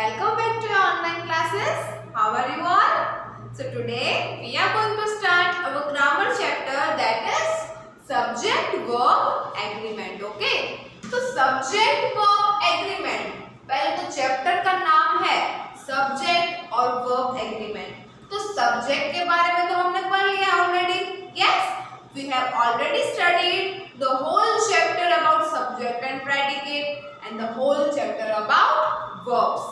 welcome back to your online classes. How are you all? So today we are going to start our grammar chapter, that is subject verb agreement. Okay, so subject verb agreement, पहले तो chapter का नाम है subject और verb agreement. तो subject के बारे में तो हमने पढ़ लिया already. Yes, we have already studied the whole chapter about subject and predicate and the whole chapter about verbs.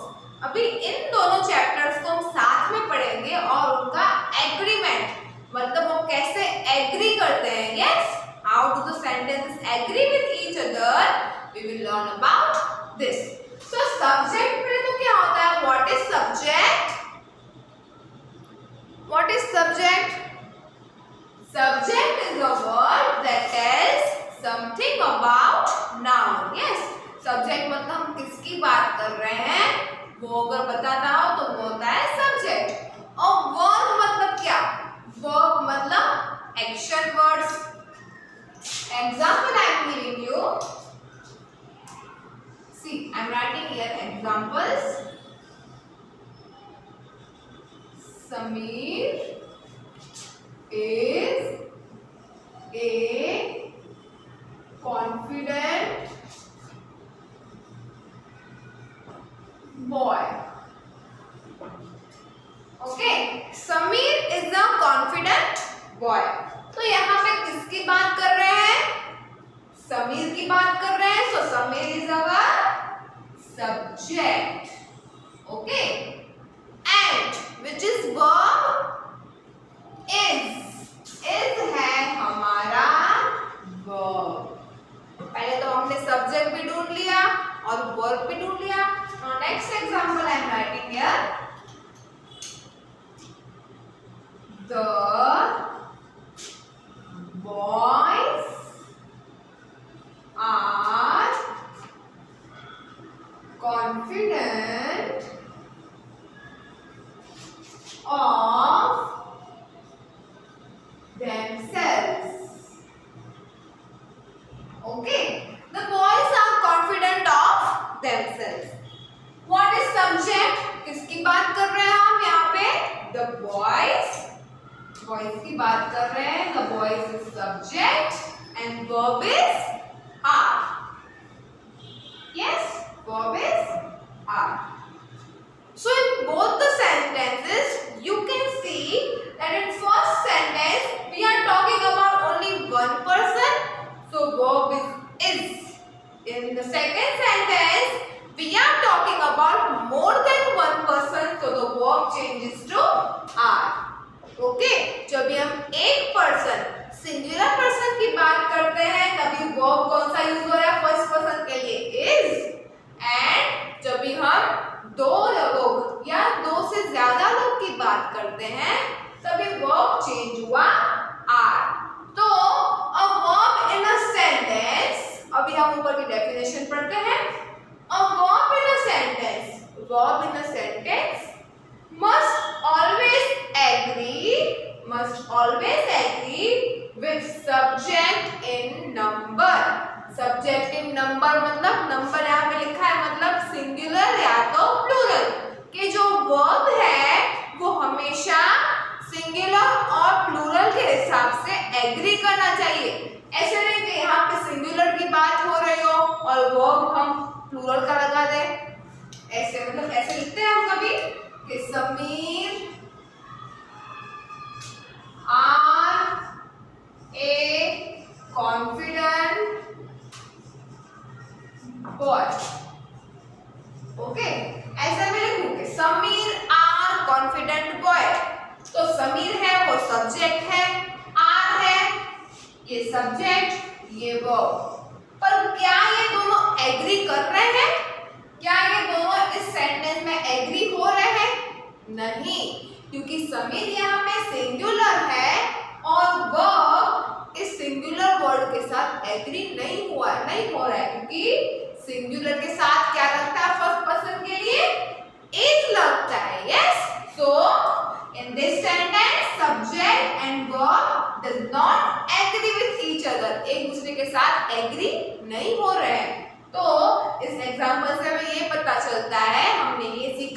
अभी इन दोनों चैप्टर्स को हम साथ में पढ़ेंगे और उनका एग्रीमेंट मतलब वो कैसे एग्री करते हैं. Yes, how do the sentences agree with each other, we will learn about this. So subject में तो क्या होता है, what is subject? What is subject? Subject is a word that tells something about noun. Yes, subject मतलब हम किसकी बात कर रहे हैं वो अगर बताना हो तो वो होता है subject. और verb मतलब क्या? Verb मतलब action words. Example I am giving you. See, I am writing here examples. Sameer is a confident boy. Okay, Sameer is a confident boy. तो यहाँ पे किसकी बात कर रहे हैं? समीर की बात कर रहे हैं. So Sameer is our subject. Okay, and which is verb? is है हमारा verb. पहले तो हमने सब्जेक्ट भी ढूंढ लिया और वर्ब भी ढूंढ लिया. Next example I am writing here. The boys are confident of themselves. Okay, the boys are confident of themselves. What is subject? किसकी बात कर रहे हैं हम यहाँ पे? The boys. Boys की बात कर रहे हैं. The boys is subject and verb is are. Yes, verb is are. So in both the sentences you can see that in first sentence we are talking about only one person, so verb is. In the second sentence we are talking about more than one person, so the verb changes to are. Okay, जब भी हम एक person singular person की बात करते हैं तभी verb कौन सा यूज हो रहा है फर्स्ट पर्सन के लिए? is. एंड जब भी हम दो लोग या दो से ज्यादा लोग की बात करते हैं तभी वर्ब चेंज हुआ आर. तो a verb in a sentence, अभी हम ऊपर की डेफिनेशन पढ़ते हैं. A verb in a sentence must always agree with subject in number. Subject in number मतलब नंबर यहाँ पे लिखा है मतलब सिंगुलर या तो प्लूरल के जो वर्ब है वो हमेशा सिंगुलर और प्लूरल के हिसाब से एग्री करना चाहिए. ऐसे नहीं कि यहाँ पे सिंगुलर की बात हो रही हो और वर्ब हम प्लूरल का लगा दे. ऐसे मतलब ऐसे लिखते हैं हम कभी कि Sameer are a confident boy. Okay, ऐसा मैं लिखूंगी समीर आर कॉन्फिडेंट बॉय. तो समीर है वो सब्जेक्ट है, आर है ये सब्जेक्ट ये वर्ब. पर क्या ये दोनों एग्री कर रहे हैं? क्या ये दोनों इस सेंटेंस में एग्री हो रहे हैं? नहीं, क्योंकि समीर यहाँ पे सिंगुलर है और वर्ब इस सिंगुलर वर्ड के साथ एग्री नहीं हो रहा है क्योंकि सिंगुलर के साथ क्या लगता है फर्स्ट पर्सन के लिए? is लगता है. yes, so in this sentence subject and verb does not agree with each other. एक दूसरे के साथ एग्री नहीं हो रहे हैं. तो इस एग्जांपल से हमें ये पता चलता है, हमने ये सीखा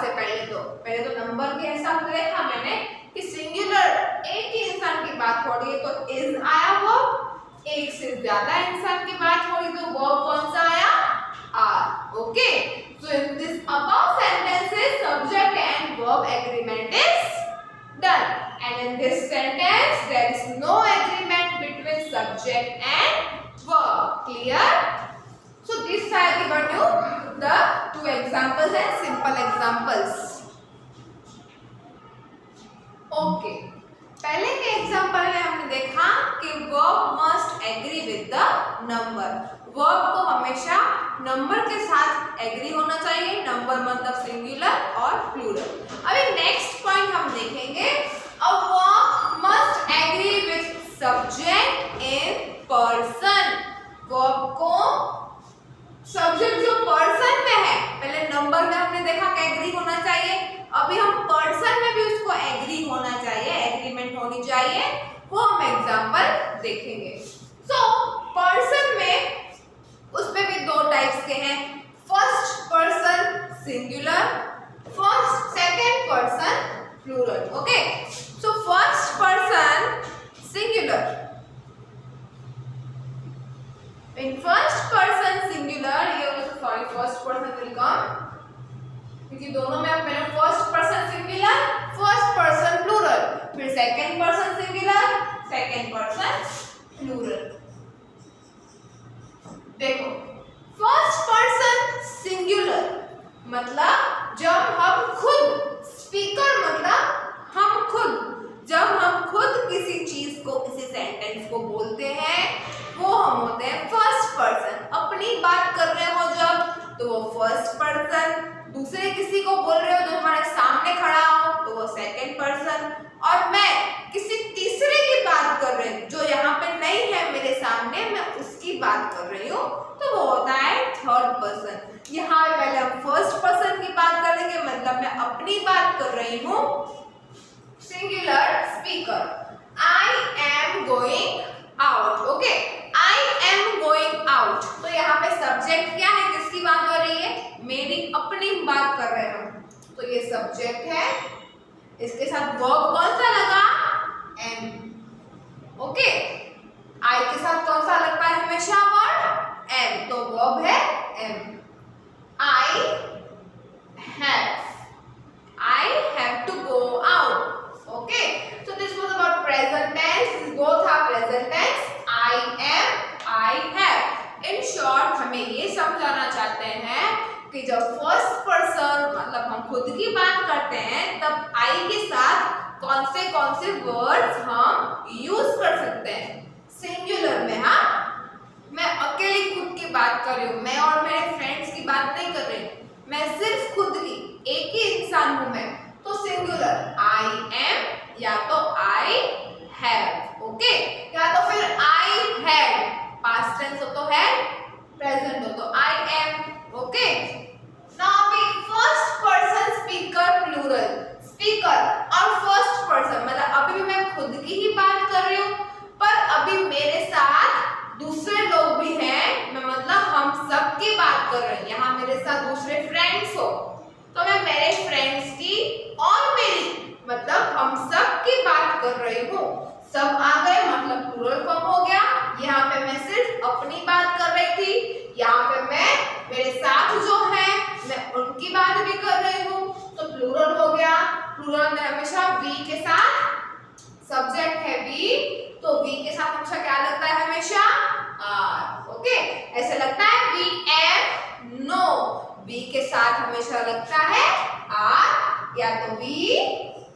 से पहले तो नंबर के हिसाब से देखा मैंने कि सिंगुलर एक ही इंसान की बात हो रही है तो इज आया वर्ब, एक से ज्यादा इंसान की बात हो रही तो वर्ब कौन सा आया are. Okay, so in this above sentences subject and verb agreement is done, and in this sentence there is no agreement between subject and verb. Clear? So this I have given you the two examples and simple examples. Okay, पहले के example में हमने देखा कि verb must agree with the number. verb को हमेशा number के साथ एग्री होना चाहिए, नंबर मतलब सिंगुलर और प्लूरल। अभी नेक्स्ट पॉइंट हम देखेंगे, a verb must agree with subject in person. verb को सब्जेक्ट जो पर्सन में है, पहले नंबर में हमने देखा कि एग्री होना चाहिए, अभी हम पर्सन में भी उसको एग्री होना चाहिए, एग्रीमेंट होनी चाहिए, वो हम एग्जांपल देखेंगे। सो पर्सन में उसमें भी दो टाइप्स के हैं, first person singular, first second person plural. Okay, so first person singular, in first person singular ये sorry first person will come, क्योंकि दोनों में अब मैंने first person singular, first person plural, फिर second person singular, second person plural. देखो first person singular मतलब जब हम खुद, स्पीकर मतलब हम खुद, जब हम खुद किसी चीज को, किसी सेंटेंस को बोलते हैं वो हम होते हैं फर्स्ट पर्सन। अपनी बात कर रहे हो जब तो वो फर्स्ट पर्सन, दूसरे किसी को बोल रहे हो जो हमारे सामने खड़ा हो तो वो सेकंड पर्सन, और मैं किसी तीसरे की बात कर रही हूँ जो यहाँ पे नहीं है मेरे सामने, मैं उसकी बात कर रही हूँ तो वो होता है थर्ड पर्सन। यहाँ पहले हम फर्स्ट पर्सन की बात करेंगे मतलब मैं अपनी बात कर रही हूँ, singular speaker, I am going out. Okay, I am going out, तो यहाँ पे सब्जेक्ट क्या है, किसकी बात हो रही है, मेरी अपनी बात कर रहे हम, तो ये सब्जेक्ट है, इसके साथ वर्ब कौन सा लगा, एम। ओके, आई के साथ कौन सा लगता है हमेशा वर्ड, एम, तो वर्ब है am. I have to go out. Okay, so this was about present tense, these both are present tense, I am, I have। in short हमें ये समझाना चाहते हैं कि जब फर्स्ट पर्सन मतलब हम खुद की बात करते हैं तब I के साथ कौन से वर्ड्स हम यूज कर सकते हैं। सिंगुलर में हाँ, मैं अकेली खुद की बात कर रही हूँ, मैं और मेरे फ्रेंड्स की बात नहीं कर रही, मैं सिर्फ खुद की, एक ही इंसान हूँ मैं, तो सिंगुलर आई एम या तो आई हैव। ओके, या तो फिर आई हैड, पास्ट टेंस हो तो हैड, प्रेजेंट हो तो I am. Okay, now be first person speaker plural, speaker और फर्स्ट पर्सन मतलब अभी भी मैं खुद की ही बात कर रही हूँ, पर अभी मेरे साथ दूसरे लोग भी हैं, मैं मतलब हम सब की बात कर रहे हैं, यहाँ मेरे साथ दूसरे फ्रेंड्स हो तो मैं मेरे फ्रेंड्स की और मेरी मतलब हम सब की बात कर रही हूँ। सब आ गए मतलब प्लूरल फॉर्म हो गया, यहाँ पे मैं सिर्फ अपनी बात कर रही थी, यहाँ पे मैं मेरे साथ जो है मैं उनकी बात भी कर रही हूँ, तो प्लूरल हो गया। प्लूरल में हमेशा वी के साथ, सब्जेक्ट है वी, तो वी के साथ हमेशा क्या लगता है, हमेशा आर। ओके, ऐसे लगता है वी एम, नो, वी के साथ हमेशा लगता है आर या तो वी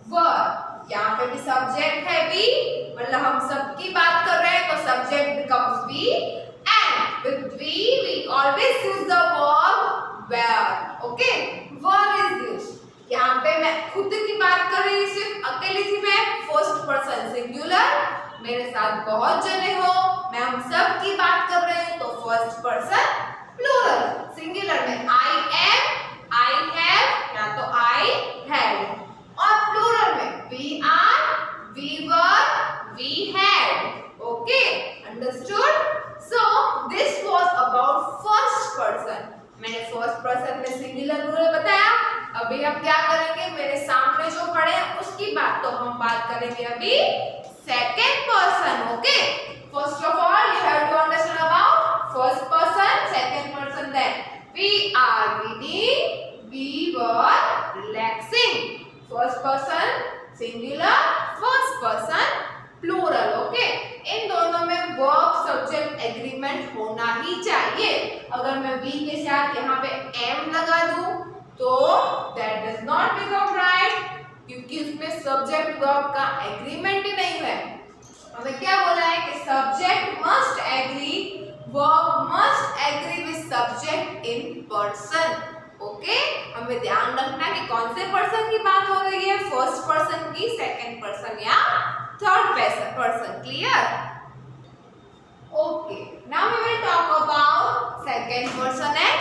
वर। यहाँ पे भी सब्जेक्ट है वी मतलब हम सब की बात कर रहे हैं तो subject becomes we, and with we we always use the verb were. Okay, verb is used. यहाँ पे मैं खुद की बात कर रही थी, सिर्फ अकेली थी मैं, फर्स्ट पर्सन सिंगुलर, मेरे साथ बहुत जने हो, मैं हम सब की बात कर रही हूँ तो फर्स्ट पर्सन प्लूरल। सिंगुलर में आई एम, आई हैव या तो आई हैड, और प्लूरल में we are, we were, we had. Okay, understood? So this was about first person. मैंने फर्स्ट पर्सन में सिंगुलर प्लूरल बताया, अभी हम क्या उसकी बात तो हम बात करेंगे अभी second person. Okay, first of all you have to understand about first person, second person. Then we are reading, we were relaxing. First person singular, first person plural. Okay, इन दोनों में वर्ब सब्जेक्ट एग्रीमेंट होना ही चाहिए. अगर मैं we के साथ यहाँ पे am लगा दूं तो that does not become right, क्योंकि उसमें सब्जेक्ट वर्ब का एग्रीमेंट ही नहीं है. हमें क्या बोला है कि subject must agree, verb must agree with subject in person. Okay, हमें ध्यान रखना है कि कौन से पर्सन की बात हो रही है, फर्स्ट पर्सन की, सेकंड पर्सन या third person. Clear? Okay, now we will talk about second person and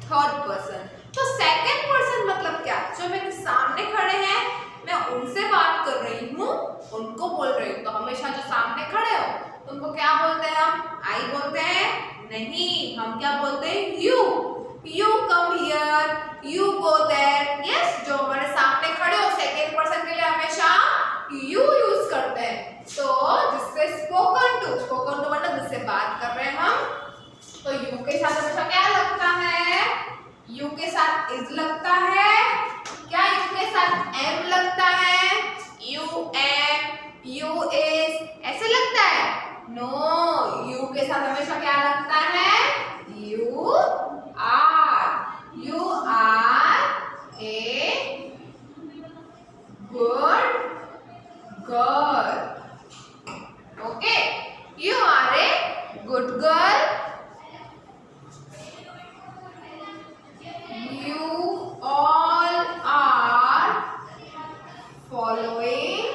third person. तो सेकंड पर्सन मतलब क्या? जो मेरे सामने खड़े हैं, मैं उनसे बात कर रही हूँ, उनको बोल रही हूँ. तो हमेशा जो सामने खड़े हो उनको क्या बोलते हैं हम? आई बोलते हैं? नहीं, हम क्या बोलते हैं? You. You come here, you go there. Yes, जो हमारे सामने खड़े हो सेकंड पर्सन के लिए हमेशा यू यूज करते हैं. तो जिससे स्पोकन टू मतलब जिससे बात कर रहे हैं हम, तो यू के साथ हमेशा क्या लगता है? यू के साथ इज लगता है. क्या यू के साथ एम लगता है? यू एम, यू इज ऐसे लगता है? नो, यू के साथ हमेशा क्या लगता है? You are. You are a good girl. Okay, you are a good girl. You all are following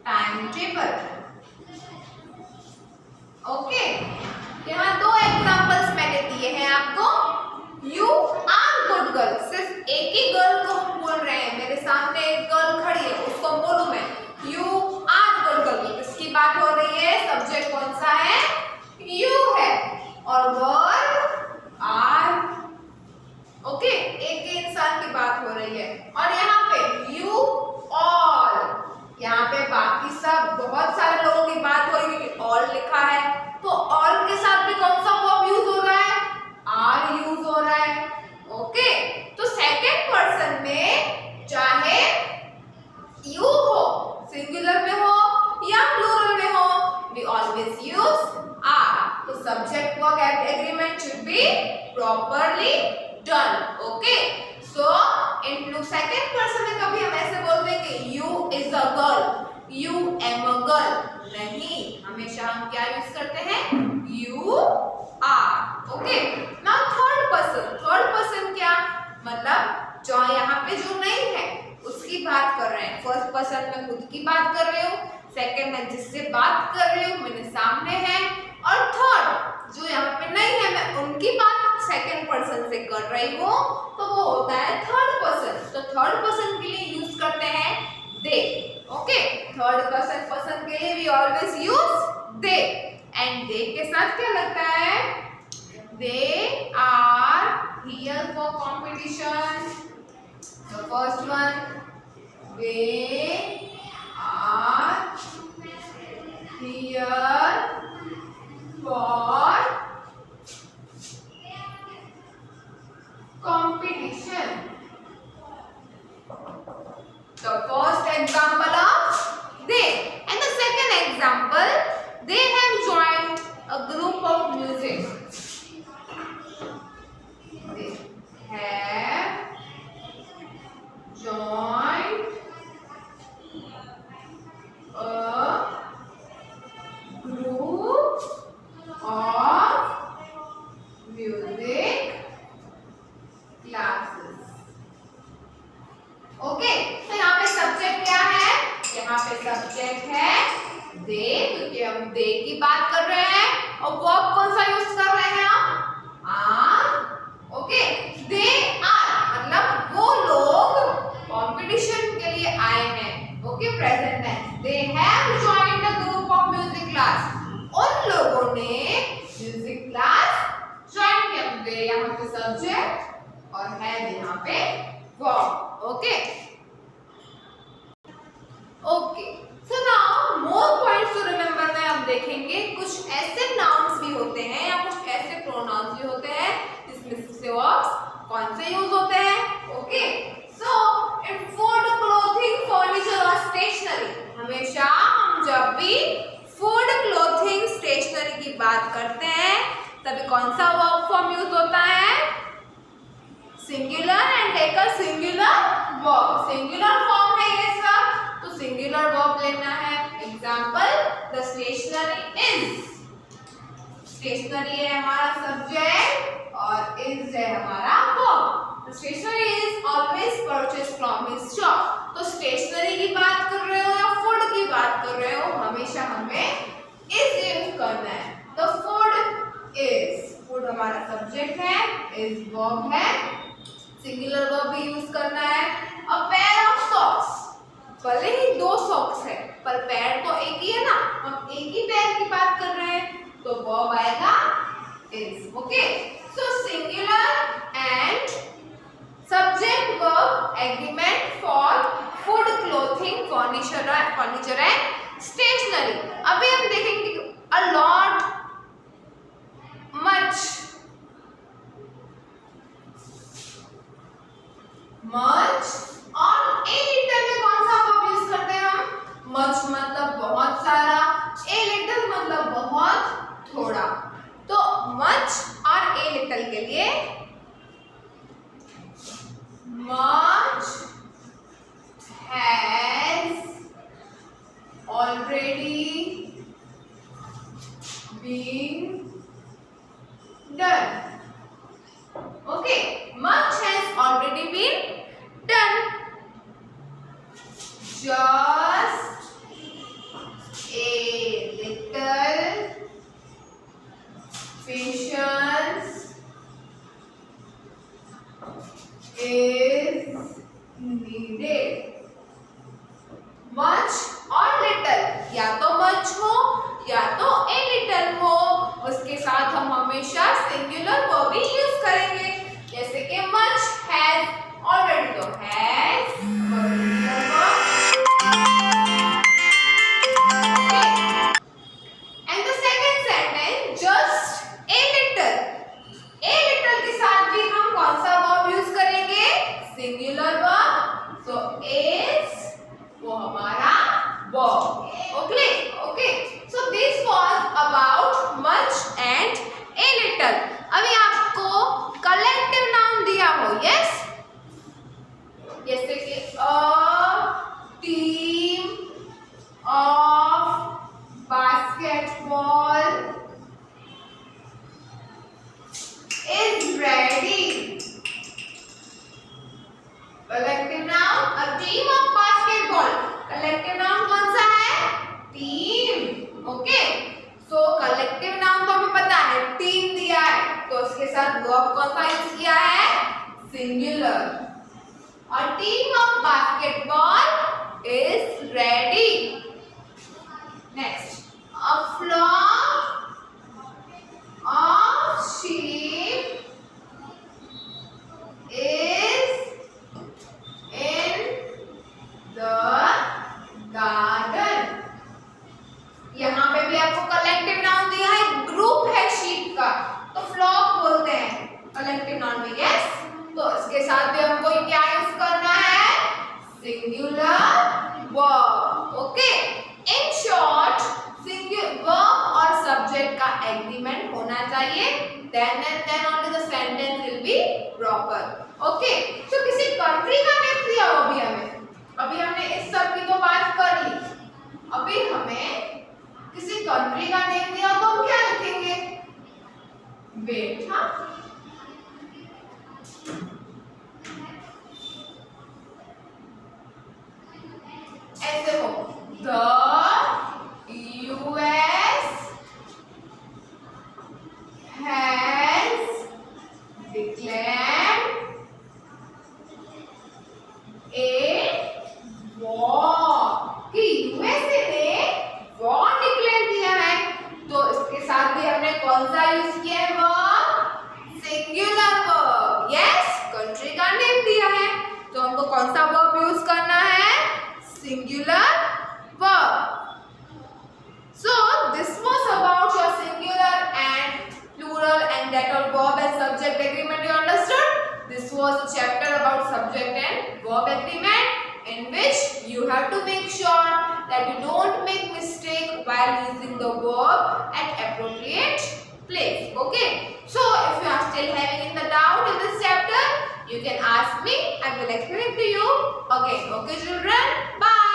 timetable. Okay, यहाँ दो एग्जांपल्स मैंने दिए हैं आपको. You are good girl, सिर्फ एक ही गर्ल को हम बोल रहे हैं. मेरे सामने एक गर्ल खड़ी है, उसको बोलूं मैं You are good girl. किसकी बात हो रही है? सब्जेक्ट कौन सा है? You है और वर्ब आर. ओके, एक ही इंसान की बात हो रही है. और यहाँ पे यू ऑल, यहाँ पे बाकी सब बहुत सारे लोगों की बात हो रही है क्योंकि ऑल लिखा है. तो ऑल के साथ भी कौन सा वर्ब यूज हो रहा है? आर यूज हो रहा है. ओके, तो सेकंड पर्सन में चाहे यू हो, सिंगुलर में हो या प्लूरल में हो, वी ऑलवेज यूज आर. तो subject verb agreement should be properly done. Okay, so in second person में कभी हम ऐसे बोलते हैं कि you is a girl, you am a girl. नहीं, हमेशा हम क्या यूज करते हैं? you are. Okay, now third person. third person क्या मतलब? जो यहाँ पे जो नहीं है उसकी बात कर रहे हैं. फर्स्ट पर्सन में खुद की बात कर रहे हो, सेकंड में जिससे बात कर रही हूँ मेरे सामने है, और थर्ड जो यहाँ पे नहीं है मैं उनकी बात सेकंड पर्सन से कर रही हूँ, तो वो होता है थर्ड पर्सन. तो थर्ड पर्सन के लिए यूज करते हैं दे. ओके, थर्ड पर्सन के लिए we always use they. And they के साथ क्या लगता है? They are here for competition. The first one, they are here for competition. The first example of they, and the second example, they have joined a group of music. They have joined a group of music classes. Okay, तो यहाँ पे subject क्या है? यहाँ पे subject है दे, क्योंकि हम दे की बात कर रहे हैं. और वर्ब कौन सा यूज कर रहे हैं हम? आर. ओके, दे आर मतलब वो लोग कंपटीशन के लिए आए हैं. Okay, present tense. They have joined the group of music class. उन लोगों ने म्यूजिक क्लास ज्वाइन किया. दे यहाँ पे सब्जेक्ट और है यहाँ पे वर्ब. ओके, कौन सा वर्ब फॉर्म यूज होता है? Singular and take a singular verb. Singular form है ये सब, तो सिंगुलर वर्ब लेना है। Example, the stationery is. Stationery है हमारा सब्जेक्ट और इज है हमारा verb. The stationery is always purchase from his shop. तो स्टेशनरी की बात कर रहे हो या फूड की बात कर रहे हो, हमेशा हमें इज यूज करना है। द फूड इज, फूड हमारा सब्जेक्ट है, इज वर्ब है, सिंगुलर वर्ब भी यूज करना है। अ पेयर ऑफ सॉक्स, भले ही दो सॉक्स है पर पैर तो एक ही है ना, हम एक ही पैर की बात कर रहे हैं, तो वर्ब आएगा is. Okay, so singular and subject verb agreement for food, clothing, furniture and stationery. अभी हम देखेंगे अ लॉट, मच, मच और ए लिटिल में कौन सा वर्ब यूज करते हैं हम? मच मतलब बहुत सारा, ए लिटिल मतलब बहुत थोड़ा। तो मच और ए लिटिल के लिए much has already been done. Okay, much has already been done. Just a little patience is needed. much और little, या तो much हो या तो a little हो, उसके साथ हम हमेशा सिंगुलर वर्ब ही यूज करेंगे। जैसे कि much has, already तो has, and the second sentence just a little, a little के साथ भी हम कौन सा वर्ब यूज करेंगे? Singular verb. सो is वो हमारा verb. Okay okay, so this was about much and a little. अभी आपको कलेक्टिव नाउन दिया हो, यस, जैसे कि a team of basketball is ready. Collective noun, a team of basketball. Collective noun कौन सा है? Team. Okay. So collective noun तो हमें पता है, team दिया है, तो उसके साथ verb कौन सा यूज किया है? Singular. A team of basketball is ready. Next, a flock of sheep is in the garden. यहाँ पे भी आपको कलेक्टिव नाउन दिया है, ग्रुप है शीप का, तो फ्लॉक बोलते हैं कलेक्टिव नाउन में, यस। तो इसके साथ भी हमको क्या यूज करना है? Singular verb. Okay, in short verb और सब्जेक्ट का एग्रीमेंट होना चाहिए, then and then only the sentence will be proper. Okay, तो किसी कंट्री का नेम दिया हो अभी हमने इस सब की तो बात कर ली, अभी हमें किसी कंट्री का नेम दिया तो हम क्या लिखेंगे? वेट, हाँ, ऐसे हो, the US has declared a war, कि यूएसए ने वॉर डिक्लेयर किया है, तो इसके साथ भी हमने कौन सा यूज किया है? Verb, singular verb, yes, country का नेम दिया है, तो हमको कौन सा वर्ब यूज करना है? Singular verb. So this was about your singular and plural and that all verb and subject agreement. You understood? This was a chapter about subject and verb agreement, in which you have to make sure that you don't make mistake while using the verb at appropriate place. Okay. So if you are still having in the doubt in this chapter, you can ask me. I will explain it to you again. Okay, children. Bye.